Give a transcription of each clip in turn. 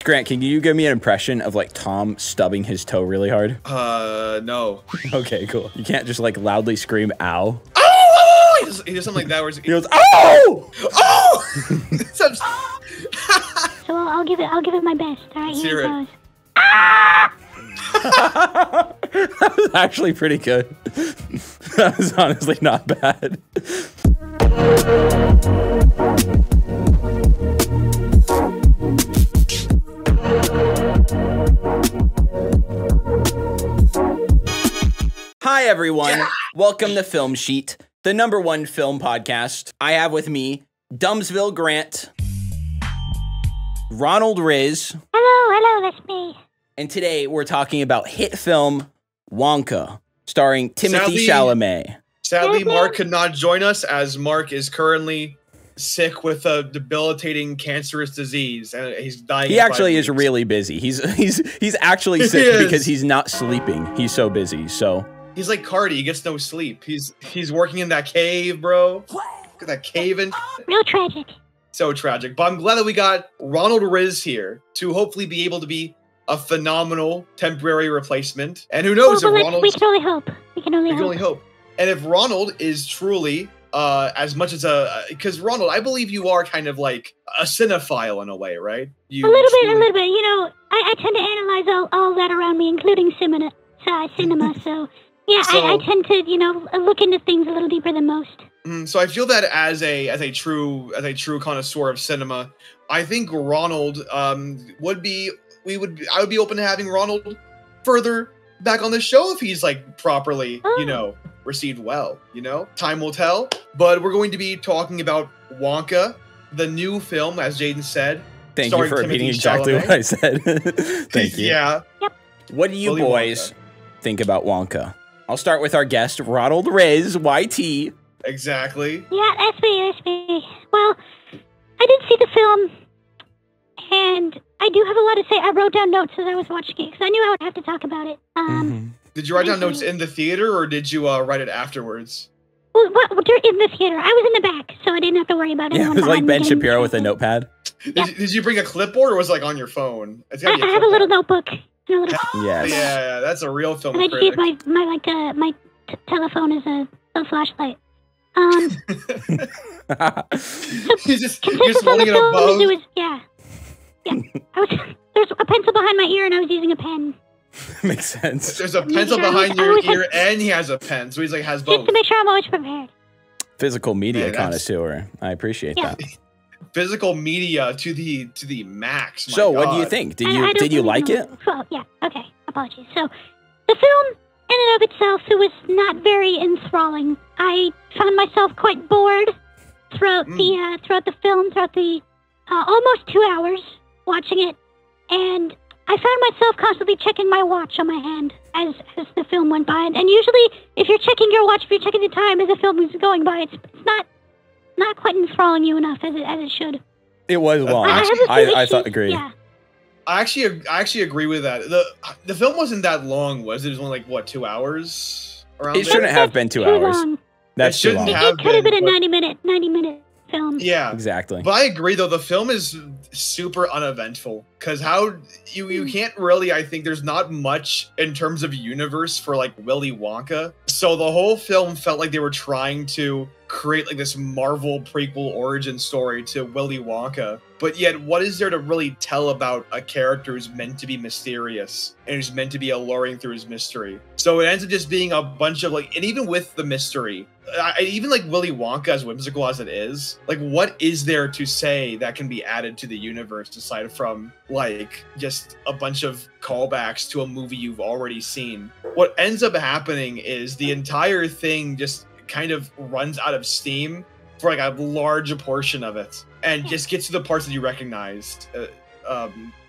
Grant, can you give me an impression of like Tom stubbing his toe really hard? No. Okay, cool. You can't just like loudly scream "ow." Oh! He does something like that. Where he goes, "Oh! Oh!" So I'll give it my best. All right, here it goes. That was actually pretty good. That was honestly not bad. Hi, everyone. Welcome to Film Sheet, the #1 film podcast. I have with me Dumbsville Grant, Ronald Riz. Hello, that's me. And today we're talking about hit film Wonka, starring Timothy Chalamet. Sadly, Mark could not join us as Mark is currently sick with a debilitating cancerous disease and he's dying. He actually is really busy. He's actually sick because he's not sleeping. He's so busy. So he's like Cardi. He gets no sleep. He's working in that cave, bro. Look at that cave and real tragic. So tragic. But I'm glad that we got Ronald Riz here to hopefully be able to be a phenomenal temporary replacement. And who knows if Ronald... We can only hope. We can only hope. And if Ronald is truly as much as because Ronald, I believe you are kind of like a cinephile in a way, right? A little bit. You know, I tend to analyze all that around me, including cinema. So yeah, I tend to, you know, look into things a little deeper than most. So I feel that as a true connoisseur of cinema, I think Ronald I would be open to having Ronald further back on the show if he's like properly, you know, received well, you know? Time will tell. But we're going to be talking about Wonka, the new film, as Jaden said. Thank you for repeating exactly what I said. Thank you. Yeah. Yep. What do you boys think about Wonka? I'll start with our guest, Ronald Riz, YT. Exactly. Yeah, that's me. Well, I did see the film, and I do have a lot to say. I wrote down notes as I was watching it, because I knew I would have to talk about it. Did you write down notes in the theater, or did you write it afterwards? Well, in the theater. I was in the back, so I didn't have to worry about it. Yeah, it was like Ben Shapiro with a notepad. Did you bring a clipboard, or was it like on your phone? I have a little notebook. Yes. Yeah, that's a real film. And I just use my telephone as a flashlight. You're just holding it above. Yeah. There's a pencil behind my ear, and I was using a pen. Makes sense. There's a pencil behind your ear, and he has a pen, so he's like has both. Just to make sure I'm always prepared. Physical media connoisseur. I appreciate that. Physical media to the max. So, what do you think? Did you like it? Well, yeah. Okay. Apologies. So, the film in and of itself, it was not very enthralling. I found myself quite bored throughout the film, throughout the almost 2 hours watching it, and I found myself constantly checking my watch on my hand as the film went by. And usually, if you're checking your watch, if you're checking the time as the film is going by, it's not quite enthralling you enough as it should. It was long. I agree. Yeah. I actually agree with that. The film wasn't that long, was it? It was only like what, 2 hours? It shouldn't have been 2 hours. Long. That's too long. It could have been a 90-minute film. Yeah, exactly. But I agree, though the film is super uneventful because you can't really. I think there's not much in terms of universe for like Willy Wonka. So the whole film felt like they were trying to create like this Marvel prequel origin story to Willy Wonka. But yet, what is there to really tell about a character who's meant to be mysterious and who's meant to be alluring through his mystery? So it ends up just being a bunch of like, and even with the mystery, even like Willy Wonka, as whimsical as it is, like what is there to say that can be added to the universe aside from like just a bunch of callbacks to a movie you've already seen? What ends up happening is the entire thing just kind of runs out of steam for like a large portion of it, and just gets to the parts that you recognized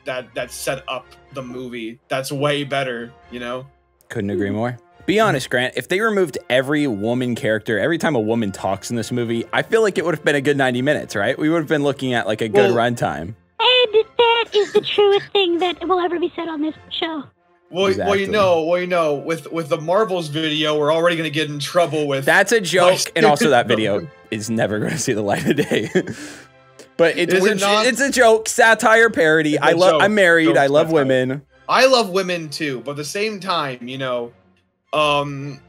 that set up the movie. That's way better, you know? Couldn't agree more. Be honest, Grant, if they removed every woman character, every time a woman talks in this movie, I feel like it would have been a good 90 minutes, right? We would have been looking at like a good runtime. And that is the truest thing that will ever be said on this show. Well, exactly. you know, with the Marvels video, we're already going to get in trouble with... That's a joke, and also that video is never going to see the light of day. But it's a joke, satire, parody. I'm married. I love women. I love women too, but at the same time, I'm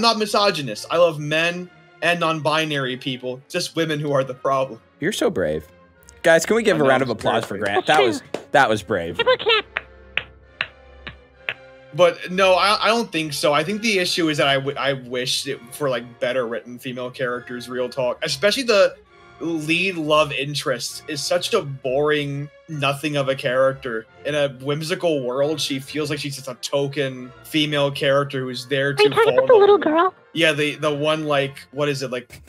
not misogynist. I love men and non-binary people. Just women who are the problem. You're so brave. Guys, can we give a round of applause for Grant? That was brave. But no, I don't think so. I think the issue is that I wish for like better written female characters, real talk. Especially the lead love interest is such a boring nothing of a character. In a whimsical world, she feels like she's just a token female character who's there to follow. Are you talking about the little girl? Yeah, the one like, what is it, like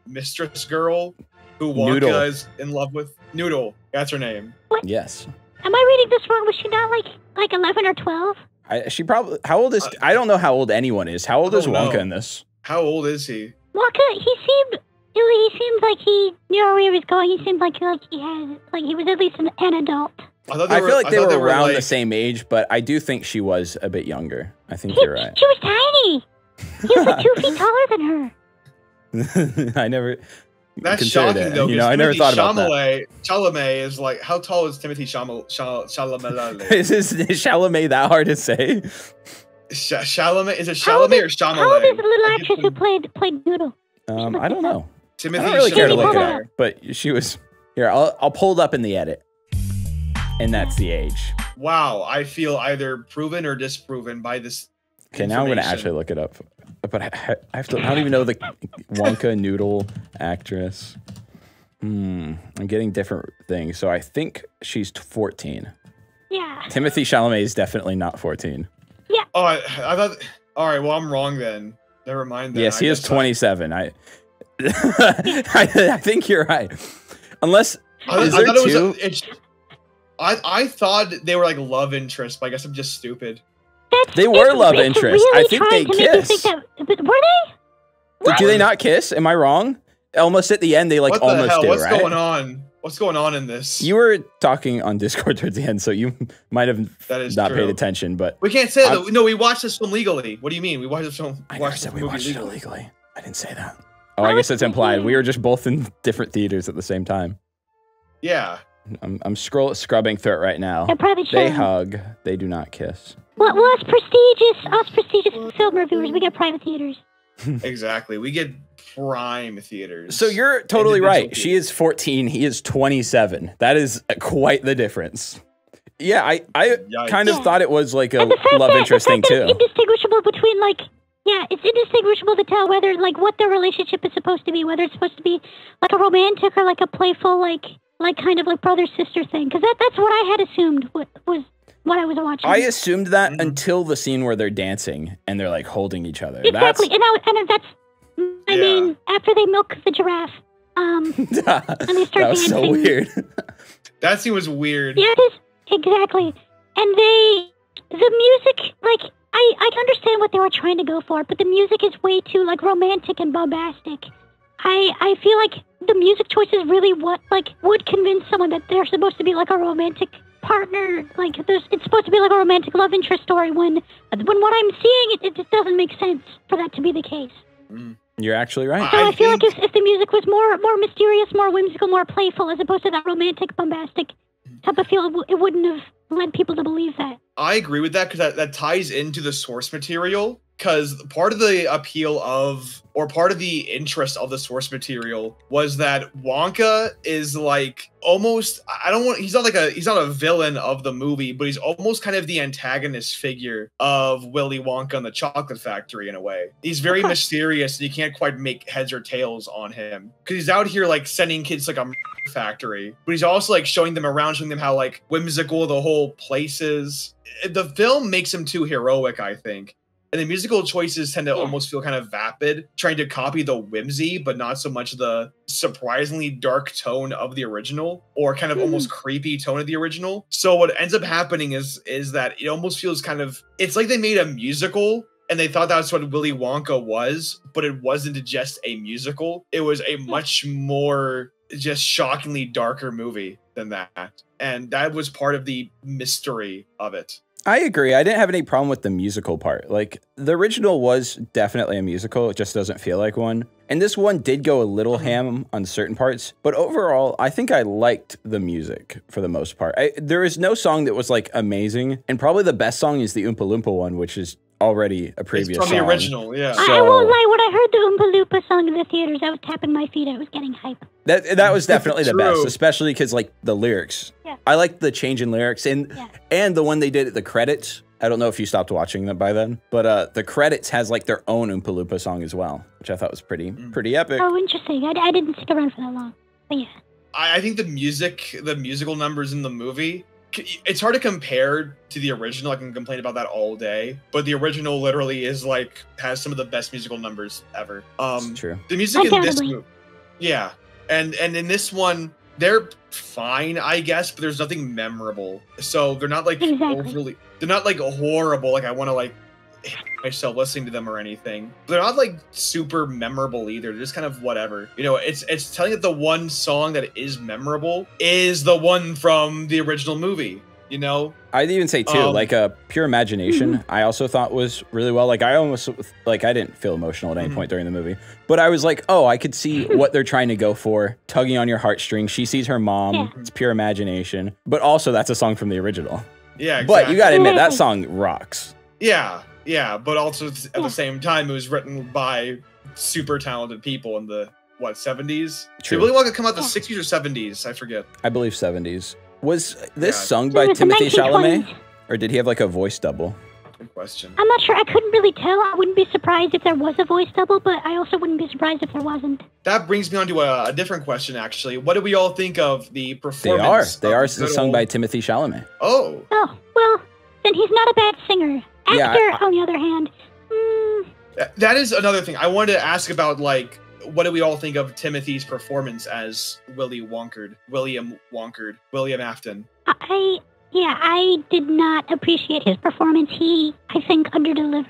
mistress girl who Wonka Noodle. is in love with? Noodle, that's her name. What? Yes. Am I reading this wrong? Was she not like 11 or 12? She probably. How old is? I don't know how old anyone is. How old is Wonka in this? How old is he? Wonka, he seemed like he knew where he was going. He seemed like he was at least an adult. I feel like they were around the same age, but I do think she was a bit younger. I think you're right. She was tiny. He was like 2 feet taller than her. I never. That's shocking, though. I never thought about that. Chalamet is like, how tall is Timothy Chalamet? Is Chalamet that hard to say? Chalamet? Is it Chalamet or Chalamet? How old is the little actress who played Noodle? I don't know. Timothy I don't really care to look it Chalamet. up, but she was here. I'll pull it up in the edit, and that's the age. Wow, I feel either proven or disproven by this. Okay, now I'm gonna actually look it up, but I have to. I don't even know the Wonka Noodle actress. I'm getting different things, so I think she's 14. Yeah. Timothy Chalamet is definitely not 14. Yeah. Oh, I thought. All right, well, I'm wrong then. Never mind. Then. Yes, he is 27. I think you're right. Unless I thought they were like love interests, but I guess I'm just stupid. They were love interests. I think they kissed. Were they? Do they not kiss? Am I wrong? Almost at the end, they like almost do, What's right? going on? What's going on in this? You were talking on Discord towards the end, so you might have not true. paid attention. But we can't say that. No, we watched this film legally. What do you mean? We watched this film. I never said we watched it illegally. I didn't say that. Oh, I guess it's implied. We were just both in different theaters at the same time. Yeah. I'm scrubbing through it right now. They hug. They do not kiss. Well, us prestigious film reviewers, we get private theaters. Exactly. We get prime theaters. So you're totally right. She is 14. He is 27. That is quite the difference. Yeah, I kind of thought it was like a love interest thing too. It's indistinguishable between it's indistinguishable to tell whether what their relationship is supposed to be, whether it's supposed to be like a romantic or like a playful, like kind of like brother sister thing. Because that's what I had assumed was what I was watching. I assumed that until the scene where they're dancing and they're like holding each other. Exactly, I mean, after they milk the giraffe, and they start dancing. That was so weird. That scene was weird. Yeah, it is. Exactly. And the music, I understand what they were trying to go for, but the music is way too romantic and bombastic. I feel like the music choice is really what would convince someone that they're supposed to be like a romantic partner. It's supposed to be like a romantic love interest story when what I'm seeing it just doesn't make sense for that to be the case. You're actually right. So I feel like if the music was more mysterious, more whimsical, more playful, as opposed to that romantic, bombastic type of feel, it wouldn't have led people to believe that. I agree with that because that ties into the source material. Because part of the appeal part of the interest of the source material was that Wonka is almost, he's not a villain of the movie, but he's almost kind of the antagonist figure of Willy Wonka and the Chocolate Factory in a way. He's very mysterious and you can't quite make heads or tails on him. Because he's out here sending kids to a factory, but he's also showing them around, showing them how whimsical the whole place is. The film makes him too heroic, I think. And the musical choices tend to almost feel kind of vapid, trying to copy the whimsy, but not so much the surprisingly dark tone of the original, or kind of almost creepy tone of the original. So what ends up happening is that it almost feels it's like they made a musical and they thought that's what Willy Wonka was, but it wasn't just a musical. It was a much more just shockingly darker movie than that. And that was part of the mystery of it. I agree. I didn't have any problem with the musical part. The original was definitely a musical. It just doesn't feel like one. And this one did go a little ham on certain parts, but overall, I think I liked the music for the most part. There is no song that was like amazing, and probably the best song is the Oompa Loompa one, which is already a previous from song. the original, yeah. I won't lie, when I heard the Oompa Loompa song in the theaters, I was tapping my feet. I was getting hype. That was definitely the best, especially because like the lyrics. Yeah. I like the change in lyrics and the one they did at the credits. I don't know if you stopped watching them by then, but the credits has like their own Oompa Loompa song as well, which I thought was pretty epic. Oh, interesting. I didn't stick around for that long, but yeah. I think the musical numbers in the movie, it's hard to compare to the original. I can complain about that all day, but the original literally is like has some of the best musical numbers ever. That's true. The music in this movie, yeah, and in this one they're fine, I guess, but there's nothing memorable. So they're not like overly, they're not like horrible. Like I want to like hit myself listening to them or anything. They're not like super memorable either. They're just kind of whatever. You know, it's telling that the one song that is memorable is the one from the original movie. You know, I'd even say too, like Pure Imagination, I also thought was really well. Like I almost like I didn't feel emotional at any point during the movie, but I was like, oh, I could see what they're trying to go for, tugging on your heartstrings. She sees her mom. It's Pure Imagination, but also that's a song from the original. Yeah, exactly. But you got to admit that song rocks. Yeah, but also at the same time, it was written by super talented people in the, what, 70s? True. Did Willy Wonka come out the 60s or 70s? I forget. I believe 70s. Was this sung by Timothée Chalamet? Or did he have like a voice double? Good question. I'm not sure. I couldn't really tell. I wouldn't be surprised if there was a voice double, but I also wouldn't be surprised if there wasn't. That brings me on to a different question, actually. What do we all think of the performance? They are sung by Timothée Chalamet. Oh. Oh, well, then he's not a bad singer. Actor, on the other hand. That is another thing. I wanted to ask about, like, what do we all think of Timothy's performance as William Afton? I did not appreciate his performance. He, I think, underdelivered.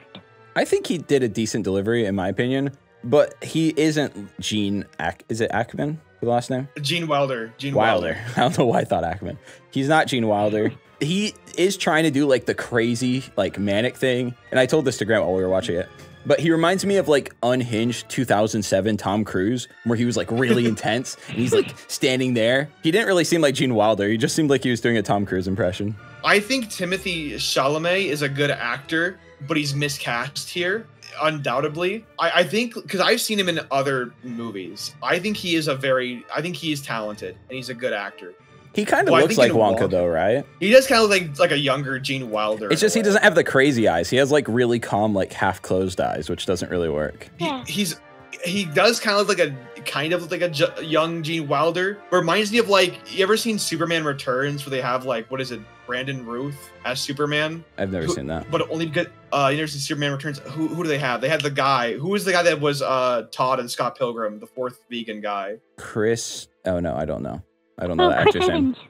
I think he did a decent delivery, in my opinion, but he isn't is it Ackman, the last name? Gene Wilder. Wilder. I don't know why I thought Ackman. He's not Gene Wilder. He is trying to do like the crazy, like manic thing. And I told this to Grant while we were watching it. But he reminds me of like Unhinged 2007 Tom Cruise, where he was like really intense and he's like standing there. He didn't really seem like Gene Wilder. He just seemed like he was doing a Tom Cruise impression. I think Timothée Chalamet is a good actor, but he's miscast here, undoubtedly. I think, because I've seen him in other movies, I think he is talented and he's a good actor. He kind of looks like Wonka though, right? He does kind of look like a younger Gene Wilder. It's just he doesn't have the crazy eyes. He has like really calm, like half closed eyes, which doesn't really work. He does kind of look like a young Gene Wilder. Reminds me of, like, you ever seen Superman Returns, where they have, like, what is it, Brandon Routh as Superman? I've never seen that. But only because you never seen Superman Returns. Who do they have? They had the guy. Who was the guy that was Todd and Scott Pilgrim, the fourth vegan guy? Chris. Oh no, I don't know. I don't know the Chris actor's Evans. name.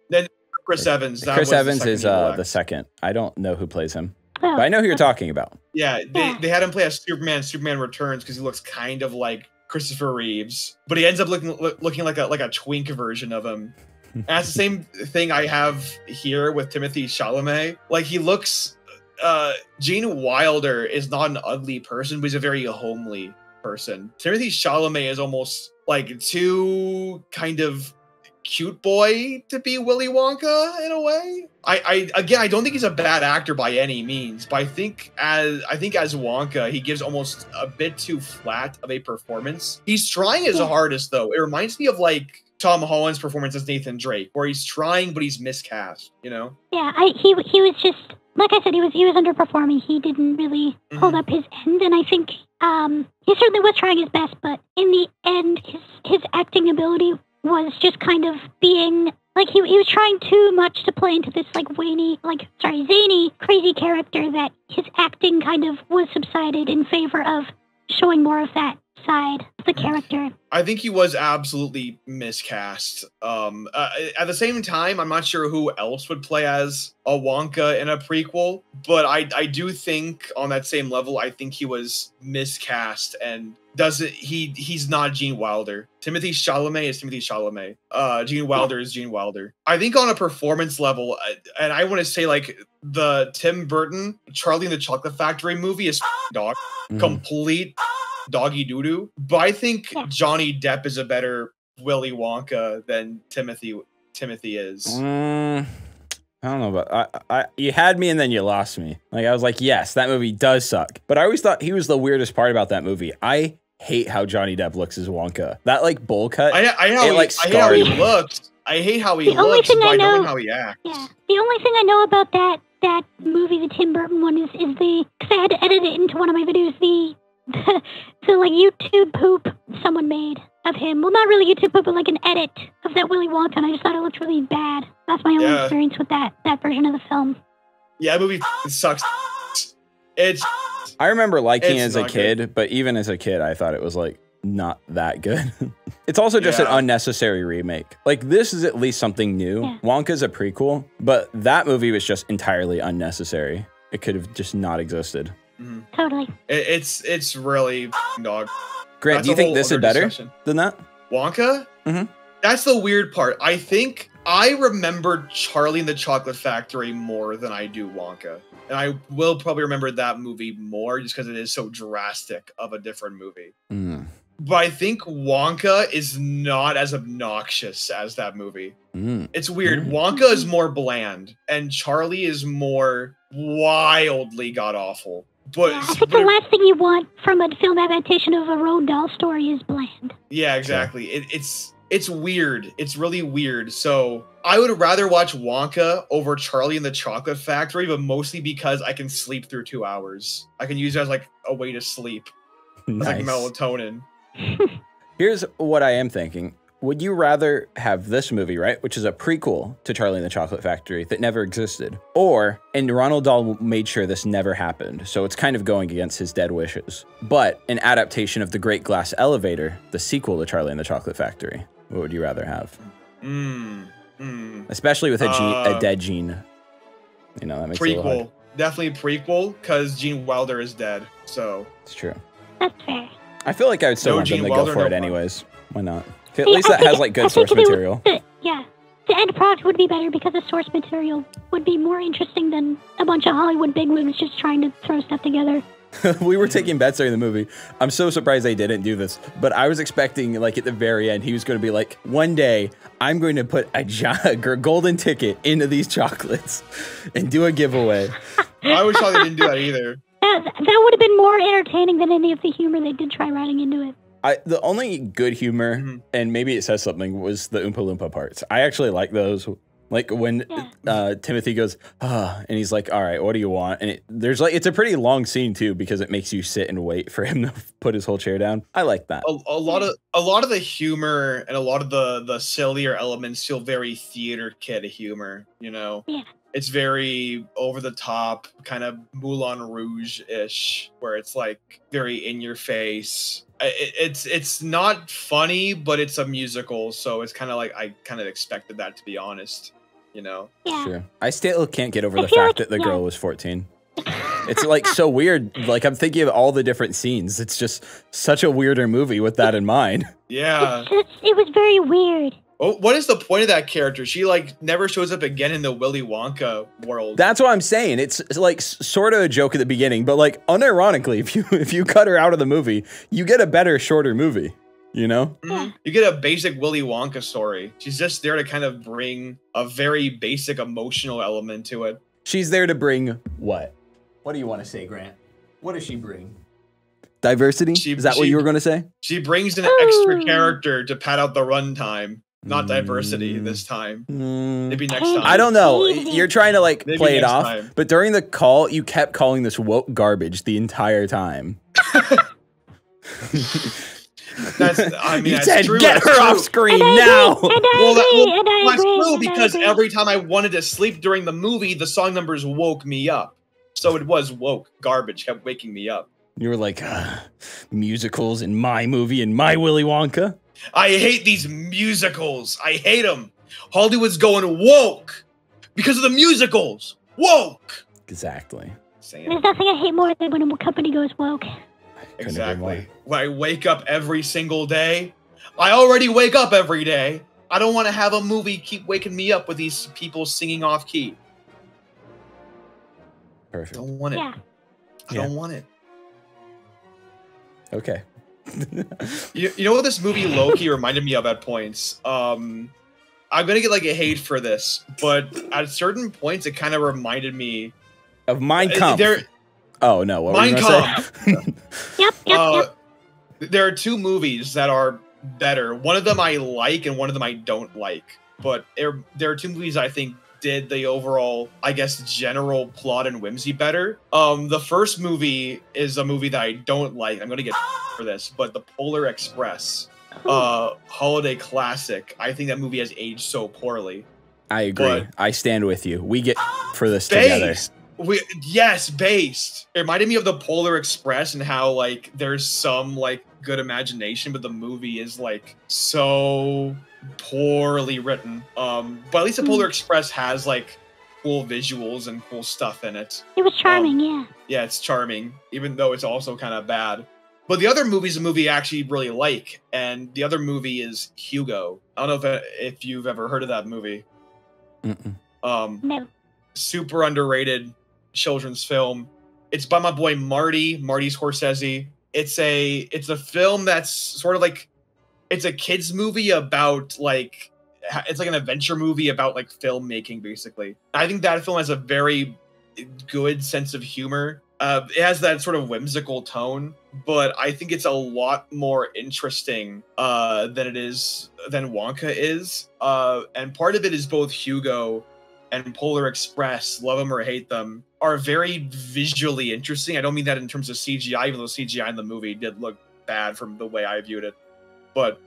Then Chris Evans. Chris Evans is the second. I don't know who plays him, but I know who you're talking about. Yeah, they had him play as Superman Returns, because he looks kind of like Christopher Reeves, but he ends up looking like a twink version of him. And that's the same thing I have here with Timothée Chalamet. Like, he looks, Gene Wilder is not an ugly person, but he's a very homely person. Timothée Chalamet is almost like too kind of cute boy to be Willy Wonka in a way. I don't think he's a bad actor by any means, but I think as Wonka, he gives almost a bit too flat of a performance. He's trying his hardest though. It reminds me of like Tom Holland's performance as Nathan Drake, where he's trying but he's miscast, you know? Yeah, he was just, like I said, he was underperforming. He didn't really hold up his end, and I think he certainly was trying his best, but in the end, his acting ability was just kind of being like he was trying too much to play into this like zany, crazy character, that his acting kind of was subsided in favor of showing more of that side of the character. I think he was absolutely miscast. At the same time, I'm not sure who else would play as a Wonka in a prequel, but I do think on that same level, I think he was miscast and he's not Gene Wilder. Timothée Chalamet is Timothée Chalamet. Gene Wilder is Gene Wilder. I think on a performance level, and I want to say like the Tim Burton Charlie and the Chocolate Factory movie is dog. Complete doggy doo-doo, but I think Yeah. Johnny Depp is a better Willy Wonka than Timothy is. I don't know, but you had me and then you lost me. Like, I was like, yes, that movie does suck. But I always thought he was the weirdest part about that movie. I hate how Johnny Depp looks as Wonka. That like bowl cut. I hate how he looks. I hate how he looks, but I don't know how he acts. Yeah. The only thing I know about that movie, the Tim Burton one, is the, because I had to edit it into one of my videos, the like YouTube poop someone made of him. Well, not really YouTube poop, but like an edit of that Willy Wonka, and I just thought it looked really bad. That's my only experience with that version of the film. Yeah, that movie sucks. I remember liking it as a kid, but even as a kid, I thought it was like not that good. It's also just an unnecessary remake. Like, this is at least something new. Yeah. Wonka's a prequel, but that movie was just entirely unnecessary. It could have just not existed. Mm-hmm. Totally. It's really dog. Grant, do you think this is better than that? Wonka? Mm-hmm. That's the weird part. I think I remember Charlie and the Chocolate Factory more than I do Wonka. And I will probably remember that movie more just because it is so drastic of a different movie. Mm. But I think Wonka is not as obnoxious as that movie. Mm. It's weird. Wonka is more bland, and Charlie is more wildly god-awful. But I think the last thing you want from a film adaptation of a Roald Dahl story is bland. Yeah, exactly. It's weird. It's really weird. So I would rather watch Wonka over Charlie and the Chocolate Factory, but mostly because I can sleep through 2 hours. I can use it as like a way to sleep. Nice. Like melatonin. Here's what I am thinking. Would you rather have this movie, right, which is a prequel to Charlie and the Chocolate Factory that never existed, and Ronald Dahl made sure this never happened, so it's kind of going against his dead wishes, but an adaptation of The Great Glass Elevator, the sequel to Charlie and the Chocolate Factory? What would you rather have? Especially with a dead Gene. You know, that makes it a little hard. Definitely prequel, because Gene Wilder is dead, so. It's true. That's fair. I would feel like still want them to go for it anyways. Why not? At least that has like good source material. The end product would be better because the source material would be more interesting than a bunch of Hollywood bigwigs just trying to throw stuff together. We were taking bets during the movie. I'm so surprised they didn't do this, but I was expecting like at the very end, he was going to be like, one day I'm going to put a golden ticket into these chocolates and do a giveaway. I always thought they didn't do that either. That would have been more entertaining than any of the humor they did try writing into it. The only good humor, and maybe it says something, was the Oompa Loompa parts. I actually like those. Like when Timothy goes, and he's like, all right, what do you want? And it's a pretty long scene too, because it makes you sit and wait for him to put his whole chair down. I like that. A lot of the humor and a lot of the sillier elements feel very theater kid humor, you know? Yeah. It's very over the top, kind of Moulin Rouge-ish, where it's like very in your face. It's not funny, but it's a musical, so it's kind of like I kind of expected that, to be honest. You know? Yeah. Sure. I still can't get over the fact that the girl was 14. It's like so weird. Like I'm thinking of all the different scenes. It's just such a weirder movie with that in mind. Yeah. It was very weird. Oh, what is the point of that character? She like never shows up again in the Willy Wonka world. That's what I'm saying. It's like sort of a joke at the beginning, but like unironically, if you cut her out of the movie, you get a better, shorter movie. You know? Mm-hmm. You get a basic Willy Wonka story. She's just there to kind of bring a very basic emotional element to it. She's there to bring what? What do you want to say, Grant? What does she bring? Diversity? Is that what you were going to say? She brings an extra character to pad out the runtime. Not diversity this time. Maybe next time. I don't know. You're trying to like play it off, but during the call, you kept calling this woke garbage the entire time. You said, true, get her off screen now. That's true because every time I wanted to sleep during the movie, the song numbers woke me up. So it was woke garbage, kept waking me up. You were like, musicals in my movie and my Willy Wonka. I hate these musicals. I hate them. Hollywood's going woke because of the musicals. Woke. Exactly. There's nothing I hate more than when a company goes woke. Exactly. When I wake up every single day. I already wake up every day. I don't want to have a movie keep waking me up with these people singing off key. Perfect. I don't want it. Yeah. I don't want it. Okay. You know what this movie Loki reminded me of at points? I'm gonna get like a hate for this, but at certain points it kind of reminded me of Mein Kampf. Oh no, what Mein were you gonna Kampf. Yep. There are two movies that are better. One of them I like, and one of them I don't like. But there are two movies I think did the overall, I guess, general plot and whimsy better. The first movie is a movie that I don't like. I'm gonna get for this, but The Polar Express, holiday classic. I think that movie has aged so poorly. I agree. But I stand with you. We get for this together. Based. It reminded me of The Polar Express and how like there's some like good imagination, but the movie is like so poorly written. But at least The Polar Express has like cool visuals and cool stuff in it. It was charming, yeah. Yeah, it's charming, even though it's also kind of bad. But the other movie is a movie I actually really like, and the other movie is Hugo. I don't know if you've ever heard of that movie. No. Super underrated children's film. It's by my boy Marty Scorsese. It's a film that's sort of like, it's a kid's movie about like, it's like an adventure movie about like filmmaking basically. I think that film has a very good sense of humor. It has that sort of whimsical tone, but I think it's a lot more interesting than Wonka is. And part of it is both Hugo and Polar Express, love them or hate them, are very visually interesting. I don't mean that in terms of CGI, even though CGI in the movie did look bad from the way I viewed it. But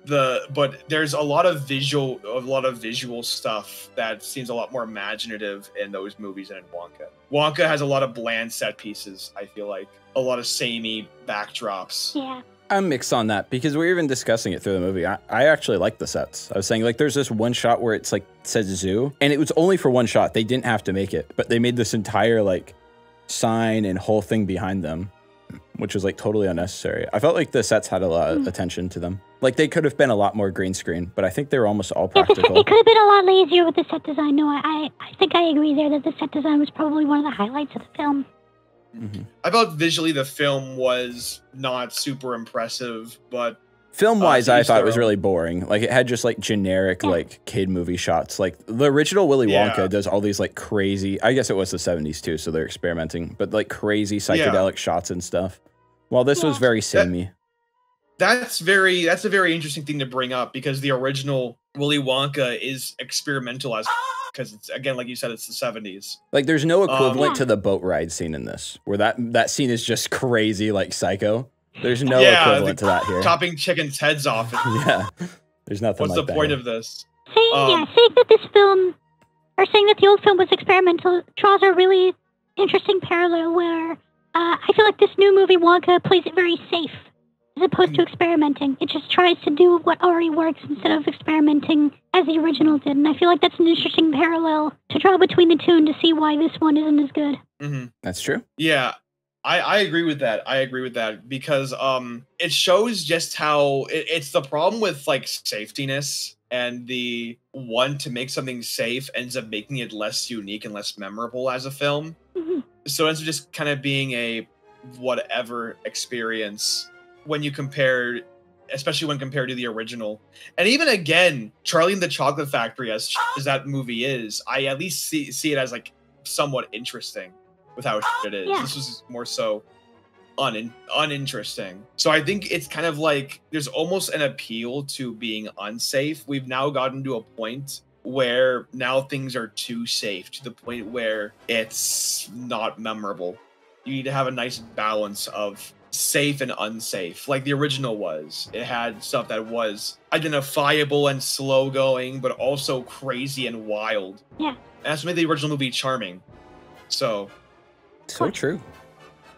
there's a lot of visual stuff that seems a lot more imaginative in those movies than in Wonka. Wonka has a lot of bland set pieces, I feel like. A lot of samey backdrops. Yeah. I'm mixed on that because we were even discussing it through the movie. I actually like the sets. I was saying like there's this one shot where it's like says zoo, and it was only for one shot. They didn't have to make it, but they made this entire like sign and whole thing behind them, which was like totally unnecessary. I felt like the sets had a lot of attention to them. Like they could have been a lot more green screen, but I think they were almost all practical. It could have been a lot lazier with the set design. No, I think I agree there that the set design was probably one of the highlights of the film. I felt visually the film was not super impressive, but film-wise, I thought it was really boring. Like it had just like generic like kid movie shots. Like the original Willy Wonka does all these like crazy. I guess it was the 70s too, so they're experimenting, but like crazy psychedelic shots and stuff. While this was very samey. That's a very interesting thing to bring up because the original Willy Wonka is experimental as because it's, again, like you said, it's the 70s. Like there's no equivalent to the boat ride scene in this, where that scene is just crazy, like Psycho. There's no equivalent to that here. Chopping chickens' heads off. Yeah, there's nothing. What's the point of this? Saying that this film, or saying that the old film was experimental, draws a really interesting parallel where I feel like this new movie Wonka plays it very safe as opposed to experimenting. It just tries to do what already works instead of experimenting as the original did. And I feel like that's an interesting parallel to draw between the two and to see why this one isn't as good. That's true. Yeah, I agree with that. I agree with that because it shows just how it's the problem with like safetiness, and the want to make something safe ends up making it less unique and less memorable as a film. So it ends up just kind of being a whatever experience when you compare, especially when compared to the original. And even again, Charlie and the Chocolate Factory, as that movie is, I at least see it as like somewhat interesting with how it is. Yeah. This was more so uninteresting. So I think it's kind of like there's almost an appeal to being unsafe. We've now gotten to a point where now things are too safe, to the point where it's not memorable. You need to have a nice balance of safe and unsafe, like the original was. It had stuff that was identifiable and slow going, but also crazy and wild. Yeah. And that's what made the original movie charming. So true.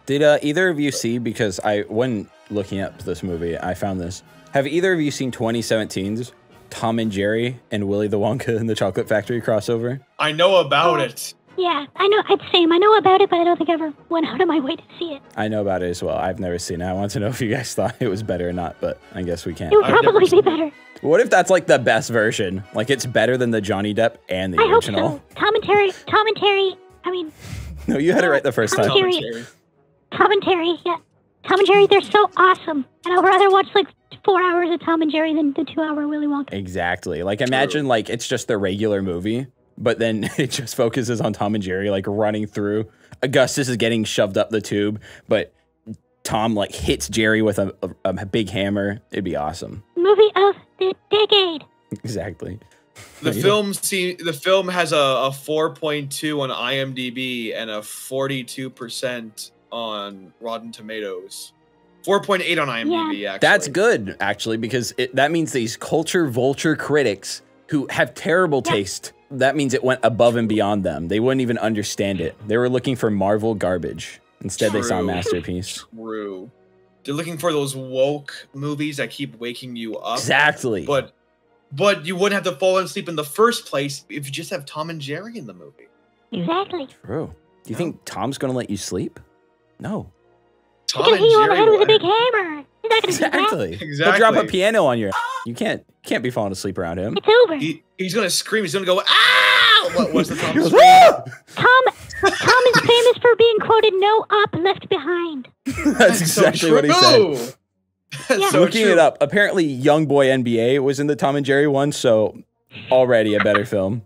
Did either of you see, because when looking up this movie, I found this. Have either of you seen 2017's Tom and Jerry and Willy the Wonka and the Chocolate Factory crossover? I know about it. Yeah, I know. It's same. I know about it, but I don't think I ever went out of my way to see it. I know about it as well. I've never seen it. I want to know if you guys thought it was better or not, but I guess we can't. It would probably be better. What if that's like the best version? Like it's better than the Johnny Depp and the original? I hope so. Tom and Terry, I mean... No, you had it right the first time. Tom and Terry, yeah. Tom and Jerry, they're so awesome. And I'd rather watch like 4 hours of Tom and Jerry than the 2-hour Willy Wonka. Exactly. Like imagine like it's just the regular movie, but then it just focuses on Tom and Jerry like running through. Augustus is getting shoved up the tube, but Tom like hits Jerry with a big hammer. It'd be awesome. Movie of the decade. Exactly. The film has a 4.2 on IMDb and a 42% on Rotten Tomatoes. 4.8 on IMDb, actually. That's good, actually, because that means these culture vulture critics who have terrible taste, that means it went above and beyond them. They wouldn't even understand it. They were looking for Marvel garbage. Instead, they saw a masterpiece. True. They're looking for those woke movies that keep waking you up. Exactly. But you wouldn't have to fall asleep in the first place if you just have Tom and Jerry in the movie. Exactly. True. Do you think Tom's going to let you sleep? No. He's going to hit you on the head with a big hammer. He's not going to do that. Exactly. He'll drop a piano on your... You can't be falling asleep around him. It's over. He's going to scream. He's going to go, ah! What's the Tom scream? Tom is famous for being quoted, "No up, left behind." That's exactly what he said. Yeah. So Looking it up, apparently Young Boy NBA was in the Tom and Jerry one, so already a better film.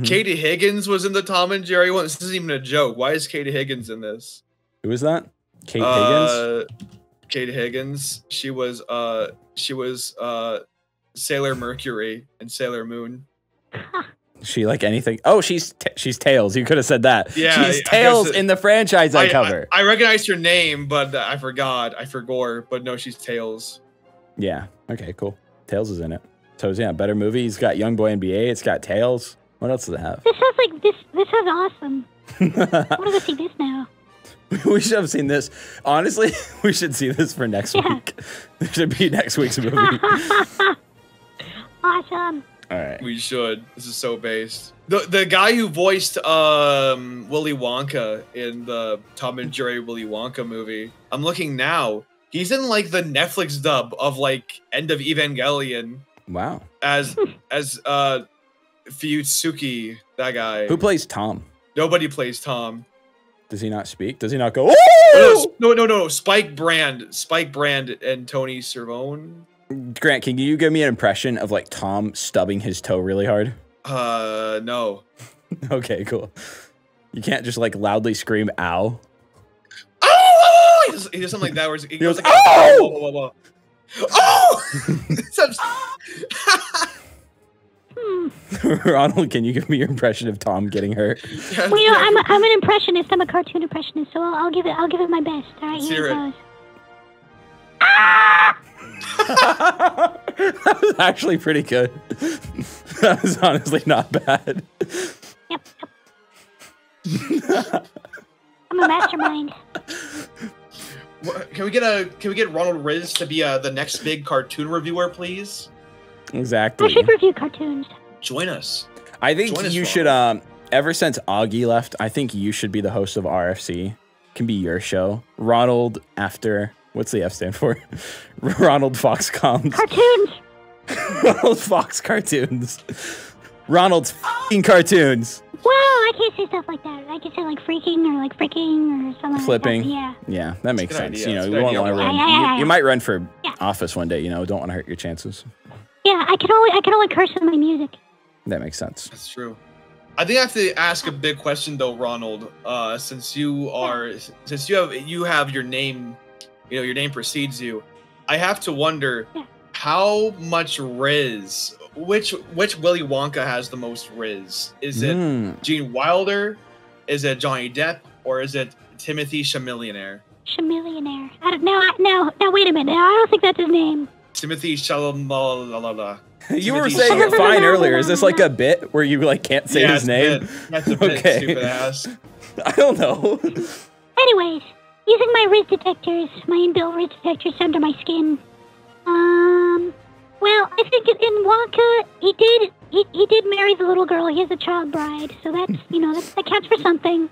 Katie Higgins was in the Tom and Jerry one. This isn't even a joke. Why is Katie Higgins in this? Who was that? Kate Higgins? Katie Higgins. She was Sailor Mercury and Sailor Moon. She like anything? Oh, she's Tails. You could have said that. Yeah, she's Tails in the franchise I cover. I recognized your name, but I forgot. I forgot. But no, she's Tails. Yeah. Okay. Cool. Tails is in it. So yeah, better movie. It's got Young Boy NBA. It's got Tails. What else does it have? This sounds like this sounds awesome. I want to go see this now. We should have seen this. Honestly, we should see this for next week. This should be next week's movie. Awesome. All right. We should. This is so based. The guy who voiced Willy Wonka in the Tom and Jerry Willy Wonka movie, I'm looking now. He's in like the Netflix dub of like End of Evangelion. Wow. As Fuyutsuki, that guy. Who plays Tom? Nobody plays Tom. Does he not speak? Does he not go? Ooh! No. Spike Brand and Tony Cervone. Grant, can you give me an impression of like Tom stubbing his toe really hard? No. Okay, cool. You can't just like loudly scream "ow." Oh! He does something like that where he goes like, "Oh! Oh!" Ronald, can you give me your impression of Tom getting hurt? Well, you know, I'm an impressionist. I'm a cartoon impressionist, so I'll give it my best. All right, here it goes. That was actually pretty good. That was honestly not bad. Yep. I'm a mastermind. Can we get Ronald Riz to be the next big cartoon reviewer, please? Exactly. I should review cartoons. Join us. I think you should. Ever since Augie left, I think you should be the host of RFC. Can be your show. Ronald after. What's the F stand for? Ronald Foxconn. Cartoons. Ronald Fox cartoons. Ronald's f***ing cartoons. Well, I can't say stuff like that. I can say like freaking or like freaking or something Flipping. like that. Yeah. Yeah, that makes sense. Idea. You know, you won't want to run. Yeah. You might run for office one day. You know, don't want to hurt your chances. Yeah, I can only curse with my music. That makes sense. That's true. I think I have to ask a big question though, Ronald. Since you have your name, you know, your name precedes you. I have to wonder how much Riz, which Willy Wonka has the most Riz? Is it Gene Wilder? Is it Johnny Depp? Or is it Timothy Chamillionaire? Chamillionaire. No, wait a minute. I don't think that's his name. Timothy Chalamalala. You were saying it fine earlier. Is this like a bit where you like can't say his name? That's a bit, Okay. stupid ass. I don't know. Anyways, using my Riz detectors, my inbuilt Riz detectors under my skin. Well, I think in Wonka, he did marry the little girl. He has a child bride, so that's that counts for something.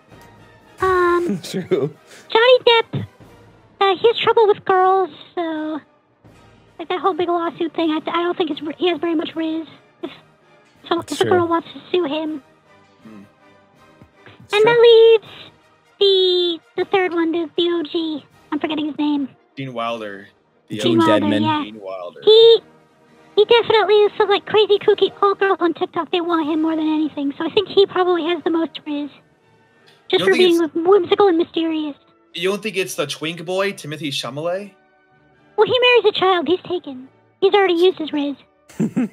True. Johnny Depp, he has trouble with girls, so like that whole big lawsuit thing. I don't think he has very much Riz. If a girl wants to sue him, and that leaves the third one, the OG, I'm forgetting his name. Gene Wilder. Gene Wilder, Deadman. yeah. Gene Wilder. He definitely is some like crazy kooky all girls on TikTok. They want him more than anything. So I think he probably has the most riz. Just for being whimsical and mysterious. You don't think it's the twink boy, Timothy Chalamet? Well, he marries a child. He's taken. He's already used his riz.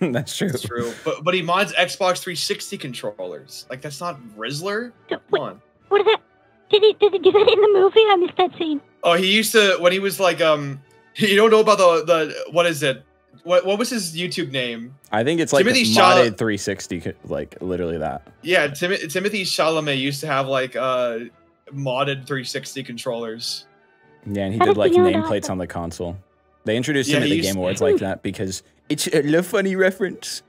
That's true. That's true. But he mods Xbox 360 controllers. Like, that's not Rizzler? Come on. What is that? Did he do that in the movie? I missed that scene. Oh, he used to, when he was like, you don't know about the what is it? What was his YouTube name? I think it's like modded 360, like literally that. Yeah, Timothy Chalamet used to have like modded 360 controllers. Yeah, and he did like nameplates on the console. They introduced him at the Game Awards like that because it's a funny reference.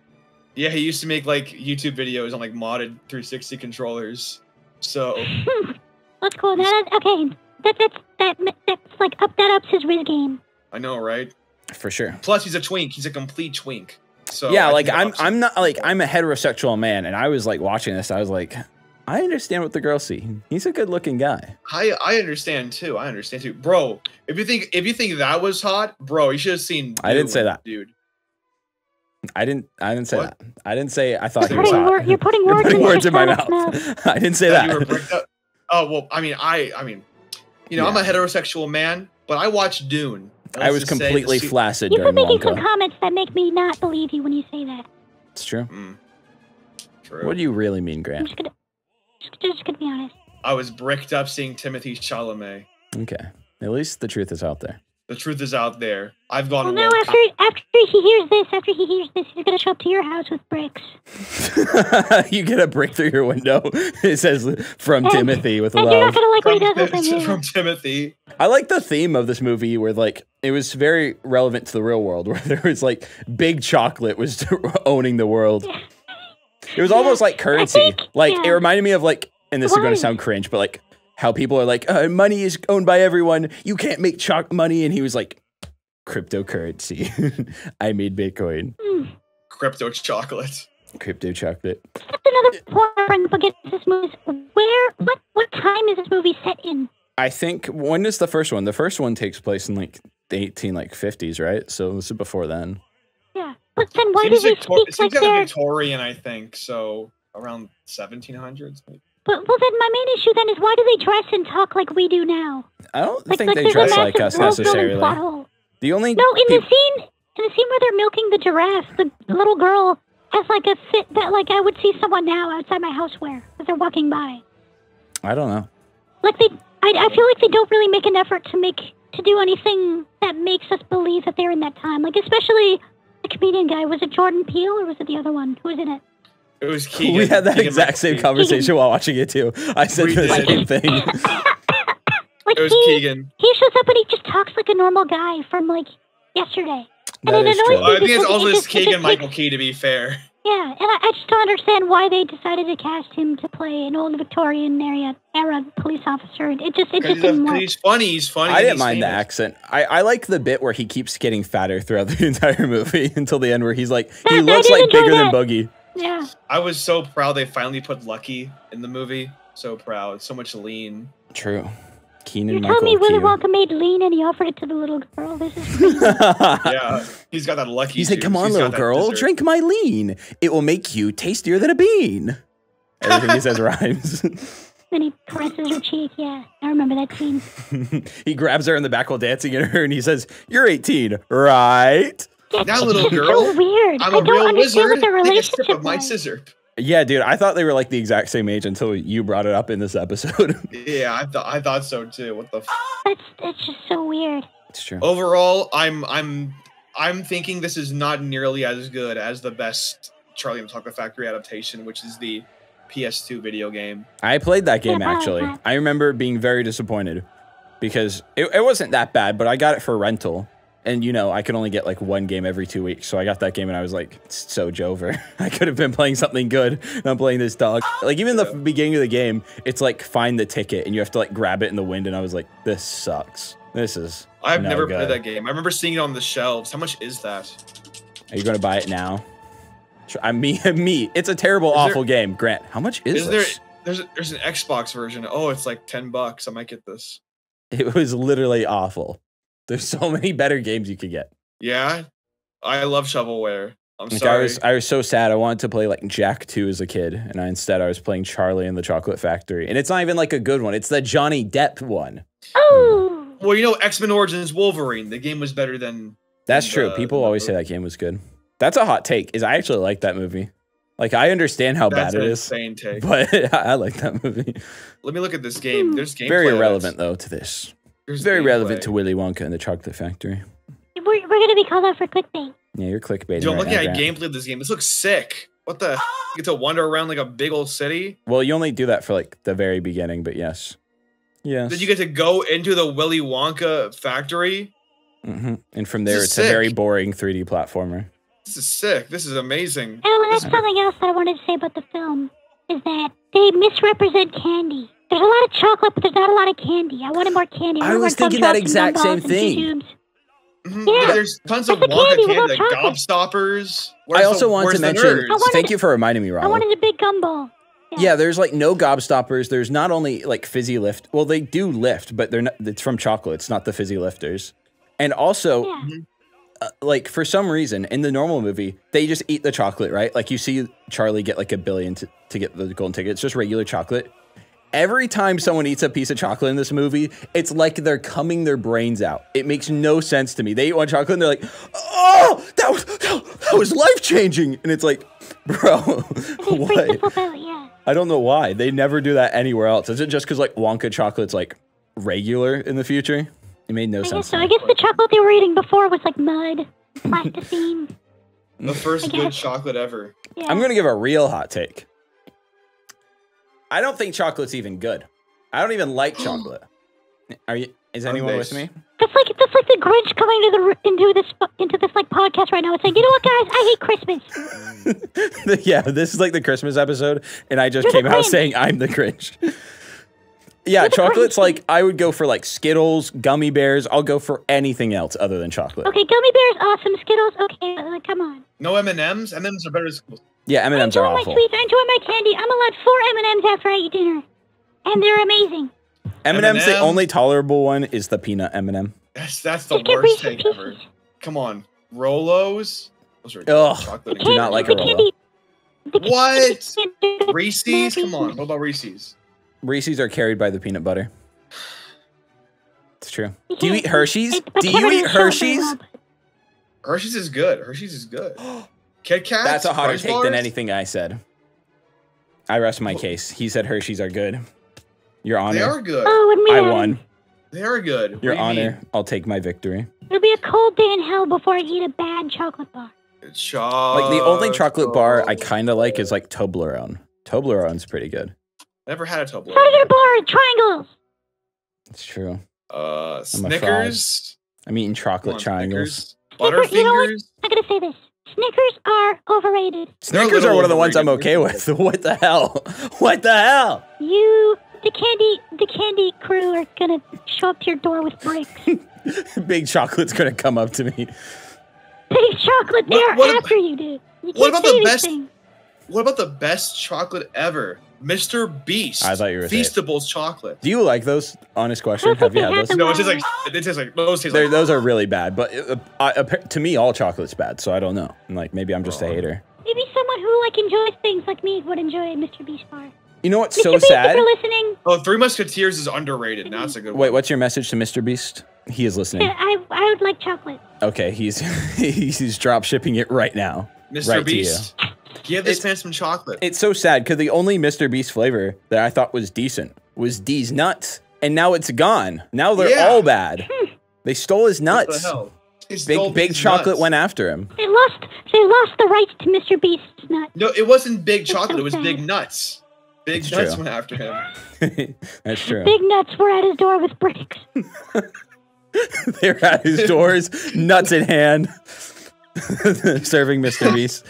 Yeah, he used to make like YouTube videos on like modded 360 controllers. So that's cool. Okay. That's like that ups his riz game. I know, right? For sure. Plus, he's a twink. He's a complete twink. So yeah, like I'm not like I'm a heterosexual man, and I was like watching this. I was like, I understand what the girls see. He's a good-looking guy. I understand too. Bro. If you think that was hot, bro, you should have seen. I didn't say that, dude. I didn't say that. I didn't say I thought he was hot. You're putting words in my mouth. I didn't say that. You were bricked up. Oh well, I mean, you know, I'm a heterosexual man, but I watched Dune. I was completely flaccid during Wonka. You've been making some comments that make me not believe you when you say that. It's true. True. What do you really mean, Grant? I'm just gonna be honest. I was bricked up seeing Timothy Chalamet. Okay. At least the truth is out there. The truth is out there. I've gone. Well, now after he hears this, he's gonna show up to your house with bricks. You get a brick through your window. It says from Timothy with love. You're not gonna like what he does from Timothy. I like the theme of this movie where like it was very relevant to the real world, where there was like big chocolate was owning the world. It was almost like currency. It reminded me of like, and this is going to sound cringe, but like how people are like, money is owned by everyone. You can't make money. And he was like, cryptocurrency. I made Bitcoin. Crypto chocolate. Crypto chocolate. That's another point against this movie. What time is this movie set in? I think, when is the first one? The first one takes place in like the 50s, right? So this is before then. Yeah. But then why do they speak like they're Victorian, I think, so around 1700s maybe. But then my main issue then is why do they dress and talk like we do now? I don't think they dress like us necessarily. The only in the scene where they're milking the giraffe, the little girl has like a fit that like I would see someone now outside my house wear as they're walking by. I don't know. Like I feel like they don't really make an effort to do anything that makes us believe that they're in that time. Like especially the comedian guy. Was it Jordan Peele or was it the other one? Who was in it? It was Keegan. We had that exact same conversation while watching it too. I said the same thing. It was Keegan. He shows up and he just talks like a normal guy from like yesterday. That is true. I think it's also just Keegan Michael Key, to be fair. Yeah, and I just don't understand why they decided to cast him to play an old Victorian era police officer. It just didn't work. He's funny. I didn't mind the accent. I like the bit where he keeps getting fatter throughout the entire movie until the end, where he's like, he looks like bigger than Boogie. Yeah. I was so proud they finally put Lucky in the movie. So proud. So much lean. True. Keenan You're Michael telling me Willy Q. Wonka made lean and he offered it to the little girl? This is crazy. Yeah, he's got that Lucky. He said, "Come on, little girl, drink my lean. It will make you tastier than a bean." Everything he says rhymes. Then he caresses her cheek. Yeah, I remember that scene. He grabs her in the back while dancing at her, and he says, "You're 18, right?" That little girl. So weird. I'm a real wizard. What the Take a relationship sip of my was. scissor. Yeah, dude, I thought they were like the exact same age until you brought it up in this episode. Yeah, I thought so too. What the? That's just so weird. It's true. Overall, I'm thinking this is not nearly as good as the best Charlie and the Chocolate Factory adaptation, which is the PS2 video game. I played that game actually. I remember being very disappointed because it wasn't that bad, but I got it for rental. And, you know, I could only get like one game every 2 weeks. So I got that game and I was like, it's so Jover. I could have been playing something good. And I'm playing this dog. Like, even the beginning of the game, it's like, find the ticket. And you have to like grab it in the wind. And I was like, this sucks. This is I've never played that game. I remember seeing it on the shelves. How much is that? Are you going to buy it now? Me. It's a terrible, awful game. Grant, how much is this? There's an Xbox version. Oh, it's like $10. I might get this. It was literally awful. There's so many better games you could get. Yeah, I love shovelware. I'm Like sorry. I was so sad. I wanted to play like Jack 2 as a kid, and instead I was playing Charlie and the Chocolate Factory. And it's not even like a good one. It's the Johnny Depp one. Oh. Well, you know, X-Men Origins Wolverine. The game was better than. That's true. People always say that game was good. That's a hot take. Is I actually like that movie. Like I understand how That's bad an it is, insane take. but I like that movie. Let me look at this game. There's gameplay. Very that's- irrelevant though to this. there's Very relevant gameplay. to Willy Wonka and the Chocolate Factory. We're gonna be called out for clickbait. Yeah, you're clickbaiting. Dude, I'm right looking now, at Grant. gameplay of this game. This looks sick. What the? You get to wander around like a big old city. Well, you only do that for like the very beginning, but yes. Yes. Then you get to go into the Willy Wonka factory. And from This there, is it's a very sick. boring 3D platformer. This is sick. This is amazing. Oh, and that's something else that I wanted to say about the film is that they misrepresent candy. There's a lot of chocolate, but there's not a lot of candy. I wanted more candy. I wanted was more thinking that gumdrops and exact same gumballs and thing. jujubes. Yeah, there's tons of That's the Wonka candy candy, without like chocolate. gobstoppers. I also want to mention, wanted- thank you for reminding me, I Ronald. wanted a big gumball. Yeah, there's like no gobstoppers. There's not only like fizzy lift. Well, they do lift, but they're not. It's from chocolate. It's not the fizzy lifters. And also, Yeah. like for some reason in the normal movie, they just eat the chocolate, right? Like you see Charlie get like $1 billion to get the golden ticket. It's just regular chocolate. Every time someone eats a piece of chocolate in this movie, it's like they're cumming their brains out. It makes no sense to me. They eat one chocolate and they're like, "Oh, that was life changing," and it's like, bro, what? Yeah. I don't know why. They never do that anywhere else. Is it just because like Wonka chocolate's like regular in the future? It made no I guess sense. so. to I me. guess the chocolate they were eating before was like mud, plasticine. The first I good guess. chocolate ever. Yeah. I'm gonna give a real hot take. I don't think chocolate's even good. I don't even like chocolate. Are you? Is anyone with me? That's like the Grinch coming to into this like podcast right now. It's like, you know what, guys? I hate Christmas. Yeah, this is like the Christmas episode, and I just You're the came out Grinch. saying I'm the Grinch. Yeah, You're the chocolate's Grinch. like I would go for like Skittles, gummy bears. I'll go for anything else other than chocolate. Okay, gummy bears, awesome. Skittles, okay. Come on. No M&Ms. M&Ms are better than Skittles. Yeah, M&Ms I are enjoy my awful. sweets. I enjoy my candy. I'm allowed 4 M&Ms after I eat dinner, and they're amazing. M&M's, the M&Ms. only tolerable one is the peanut M&M. That's the Just get worst Reese's take Pieces. ever. Come on, Rolos. Those are Ugh. chocolate. Do not like a the Rolo. candy. The What? candy- Reese's. Come on. What about Reese's? Reese's are carried by the peanut butter. It's true. You Do you can't- eat Hershey's? my Do you camera eat didn't show it very Hershey's? well, but- Hershey's is good. Hershey's is good. Kit Kats. That's a hotter Crunch take than bars? anything I said. I rest my case. He said Hershey's are good. Your They Honor. are good. Oh, and I man, won. They are good. What Your do you Honor. mean? I'll take my victory. it'll be a cold day in hell before I eat a bad chocolate bar. Like the only chocolate bar I kind of like is like Toblerone. Toblerone's pretty good. Never had a Toblerone. How to get a bar in triangles? It's true. a Snickers. I'm eating Come chocolate on, triangles. Snickers. Snickers, you know what? Butterfingers. I'm gonna say this. Snickers are overrated. They're a Snickers are little one of the ones I'm overrated. okay with. What the hell? What the hell? You, the candy crew are gonna show up to your door with bricks. Big chocolate's gonna come up to me. Big chocolate, they're What ab- after you, dude. You what can't about say the these best- things. What about the best chocolate ever? Mr. Beast. I thought you were saying- Feastables chocolate. Do you like those? Honest question. I don't Have you think had they those? have No, it tastes like those taste like Those are really bad, but to me, all chocolate's bad. So I don't know. And like maybe I'm just a hater. Maybe someone who like enjoys things like me would enjoy a Mr. Beast bar. You know what's Mr. so Beast, sad? if you're listening, Oh, Three Musketeers is underrated. Now that's a good Wait, one. what's your message to Mr. Beast? He is listening. I would like chocolate. Okay, he's he's drop shipping it right now. Mr. Right to you. Beast? Give this man some chocolate. It's so sad because the only Mr. Beast flavor that I thought was decent was D's nuts, and now it's gone. Now they're Yeah. all bad. They stole his What nuts. the hell? He stole Big these chocolate nuts. went after him. They lost the rights to Mr. Beast's nut. No, it wasn't big That's chocolate. so It was sad. big nuts. Big It's nuts true. went after him. That's true. Big nuts were at his door with bricks. They're at his doors, nuts in hand, serving Mr. Beast.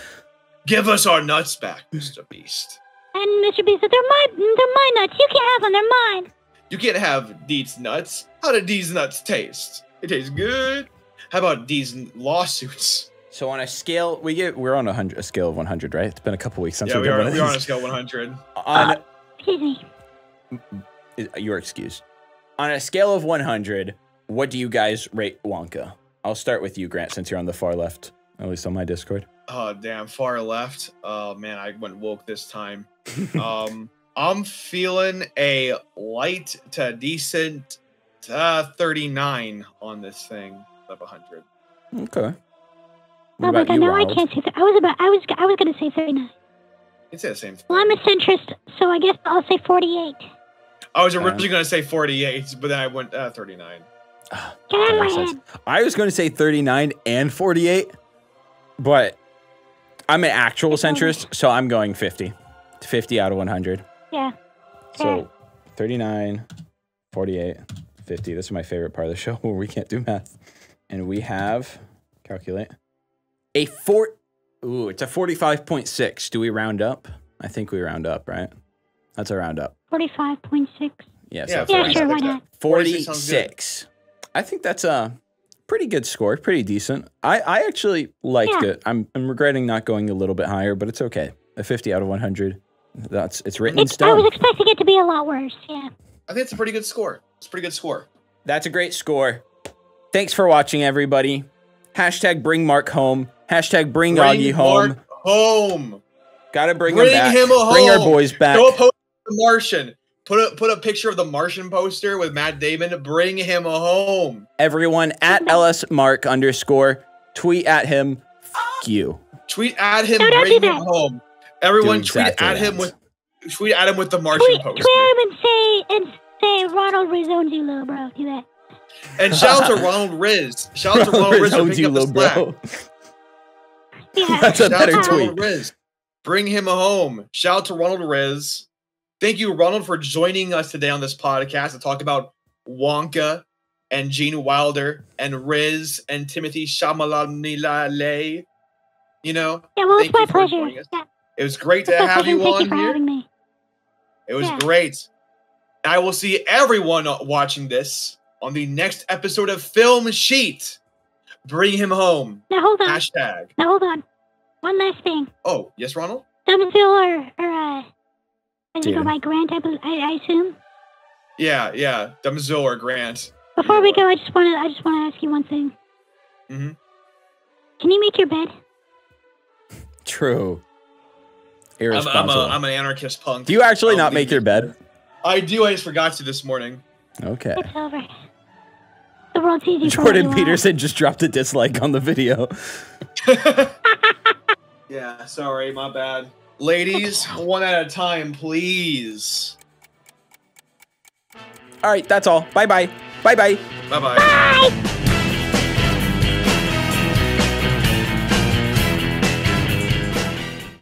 Give us our nuts back, Mr. Beast. And Mr. Beast said, they're my nuts. You can't have them. They're mine. You can't have these nuts. How do these nuts taste? It tastes good. How about these lawsuits? So on a scale, we're on a scale of 100, right? It's been a couple weeks since Yeah, we've we done are, one of we are on a these. scale 100. On Excuse me. you're excused. on a scale of 100, what do you guys rate Wonka? I'll start with you, Grant, since you're on the far left, at least on my Discord. Oh, damn, far left. Oh, man, I went woke this time. I'm feeling a light to decent 39 on this thing of 100. Okay. What Oh my about god, you, no, I Ronald? can't say that. I was gonna say 39. It's the same thing. Well, I'm a centrist, so I guess I'll say 48. I was originally going to say 48, but then I went 39. Get out of my That makes head. sense. I was going to say 39 and 48, but I'm an actual centrist, so I'm going 50. 50 out of 100. Yeah. So 39, 48, 50. This is my favorite part of the show where we can't do math. And we have, calculate, it's a 45.6. Do we round up? I think we round up, right? That's a round up. 45.6. Yes. Yeah, Yeah, sure, why not? 46. I think that's a pretty good score. Pretty decent. I actually liked it. I'm regretting not going a little bit higher, but it's okay. A 50 out of 100. It's written in I stone. was expecting it to be a lot worse, yeah. I think it's a pretty good score. It's a pretty good score. That's a great score. Thanks for watching, everybody. Hashtag bring Mark home. Hashtag bring Augie home. Mark home. Gotta bring Bring him back. him home. Bring our boys back. Go post the Martian. Put a picture of the Martian poster with Matt Damon. Bring him home. Everyone at LSMark_. Tweet at him. Fuck you. Tweet at him. No, don't Bring do him that. home. Everyone Do tweet exactly at him that. tweet at him with the Martian Tweet poster. him and say Ronald Riz owns you, little bro. Do that. And shout out to Ronald Riz. Shout out to Ronald Riz for Owns picking you, up the little slack. bro. Yeah. That's a Shout out better to tweet. Ronald Riz. Bring him home. Shout out to Ronald Riz. Thank you, Ronald, for joining us today on this podcast to talk about Wonka and Gene Wilder and Riz and Timothy Chalamet. You know, Yeah, well, it's Thank my you for pleasure. joining us. Yeah, it was great to it's my have pleasure. you Thank you on for here. having me. It was Yeah. great. I will see everyone watching this on the next episode of Film Sheet. Bring him home. Now hold on. Hashtag. Now hold on. One last thing. Oh, yes, Ronald? Dumbzilla or as you go Jaden. by Grant, I assume. Yeah. Dumzil or Grant. Before we go, I just want to ask you one thing. Mhm. Can you make your bed? True. Irresponsible. I'm an anarchist punk. Do you actually I not don't make think your bed? I do. I just forgot to this morning. Okay. It's over. The world's easy for Jordan you, Peterson just dropped a dislike on the video. Yeah, sorry, my bad. Ladies, one at a time, please. All right, that's all. Bye-bye. Bye-bye. Bye-bye. Bye!